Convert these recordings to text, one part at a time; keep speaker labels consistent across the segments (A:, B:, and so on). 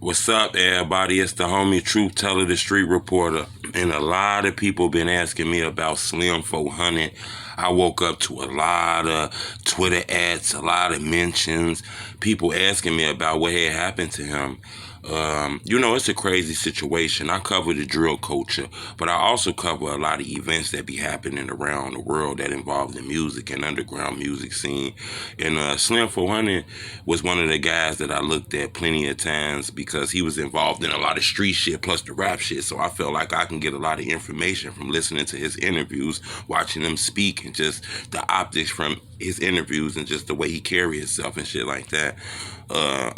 A: What's up, everybody? It's the homie Truth Teller, the Street Reporter. And a lot of people been asking me about Slim 400. I woke up to a lot of Twitter ads, a lot of mentions, people asking me about what had happened to him. It's a crazy situation. I cover the drill culture, but I also cover a lot of events that be happening around the world that involve the music and underground music scene. And Slim 400 was one of the guys that I looked at plenty of times because he was involved in a lot of street shit plus the rap shit. So I felt like I can get a lot of information from listening to his interviews, watching him speak, and just the optics from his interviews and just the way he carry himself and shit like that.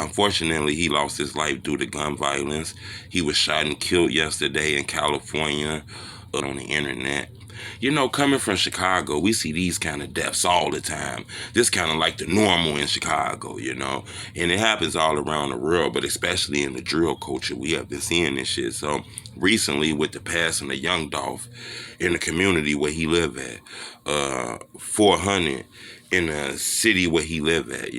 A: Unfortunately, he lost his life due to gun violence. He was shot and killed yesterday in California on the internet. Coming from Chicago, we see these kind of deaths all the time. This kind of like the normal in Chicago, and it happens all around the world, but especially in the drill culture, we have been seeing this shit. So recently, with the passing of Young Dolph in the community where he lived at, 400 in the city where he live at,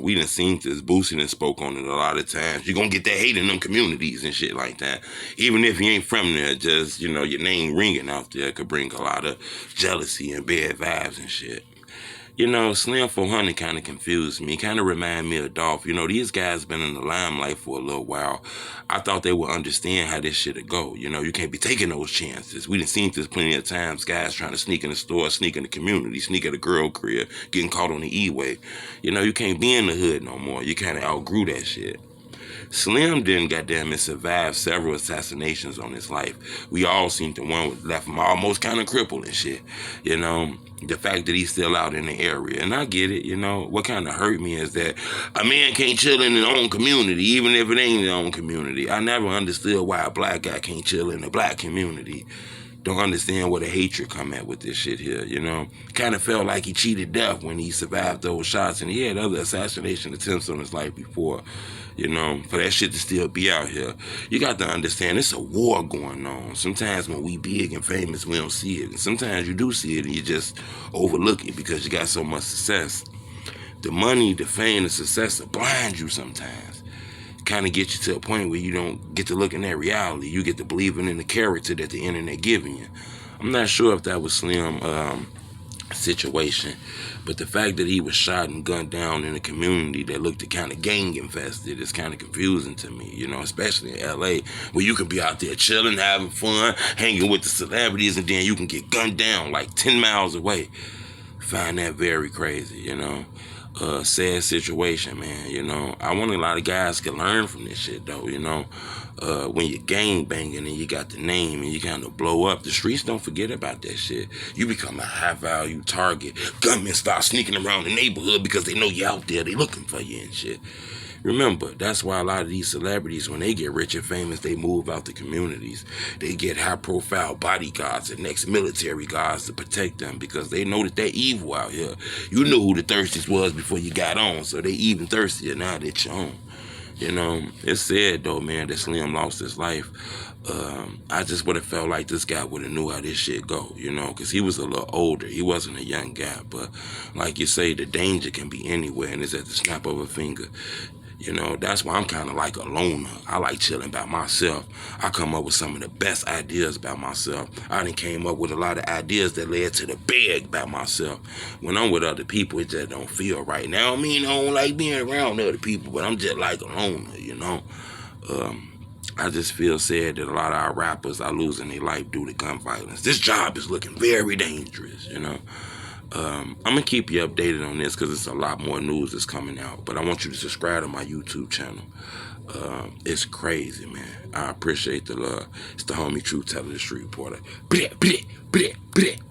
A: we done seen this. Boosie done spoke on it a lot of times. You're gonna get that hate in them communities and shit like that. Even if you ain't from there, just, your name ringing out there could bring a lot of jealousy and bad vibes and shit. Slim 400 kind of confused me. Kind of remind me of Dolph. These guys been in the limelight for a little while. I thought they would understand how this shit'd go. You can't be taking those chances. We done seen this plenty of times. Guys trying to sneak in the store, sneak in the community, sneak at a girl crib, getting caught on the E-way. You can't be in the hood no more. You kind of outgrew that shit. Slim didn't goddamn it survive several assassinations on his life. We all seen the one that left him almost kind of crippled and shit. The fact that he's still out in the area. And I get it, what kind of hurt me is that a man can't chill in his own community, even if it ain't his own community. I never understood why a black guy can't chill in the black community. Don't understand where the hatred come at with this shit here, Kind of felt like he cheated death when he survived those shots, and he had other assassination attempts on his life before, for that shit to still be out here. You got to understand, it's a war going on. Sometimes when we big and famous, we don't see it. And sometimes you do see it and you just overlook it because you got so much success. The money, the fame, the success will blind you sometimes. Kind of get you to a point where you don't get to looking at reality. You get to believing in the character that the internet giving you. I'm not sure if that was Slim situation, but the fact that he was shot and gunned down in a community that looked kind of gang infested is kind of confusing to me, especially in LA, where you can be out there chilling, having fun, hanging with the celebrities, and then you can get gunned down like 10 miles away. Find that very crazy, sad situation, man. I want a lot of guys to learn from this shit, though, when you're gang banging and you got the name and you kind of blow up, the streets don't forget about that shit. You become a high value target. Gunmen start sneaking around the neighborhood because they know you're out there. They looking for you and shit. Remember, that's why a lot of these celebrities, when they get rich and famous, they move out the communities. They get high-profile bodyguards and ex-military guards to protect them because they know that they're evil out here. You knew who the thirstiest was before you got on, so they even thirstier now that you're on. It's sad, though, man, that Slim lost his life. I just would have felt like this guy would have knew how this shit go, because he was a little older. He wasn't a young guy, but like you say, the danger can be anywhere, and it's at the snap of a finger. That's why I'm kind of like a loner. I like chilling by myself. I come up with some of the best ideas about myself. I done came up with a lot of ideas that led to the beg about myself. When I'm with other people, it just don't feel right. Now, I don't like being around other people, but I'm just like a loner, I just feel sad that a lot of our rappers are losing their life due to gun violence. This job is looking very dangerous, I'm going to keep you updated on this because it's a lot more news that's coming out. But I want you to subscribe to my YouTube channel. It's crazy, man. I appreciate the love. It's the homie Truth Teller, the Street Reporter. Bleh, bleh, bleh, bleh.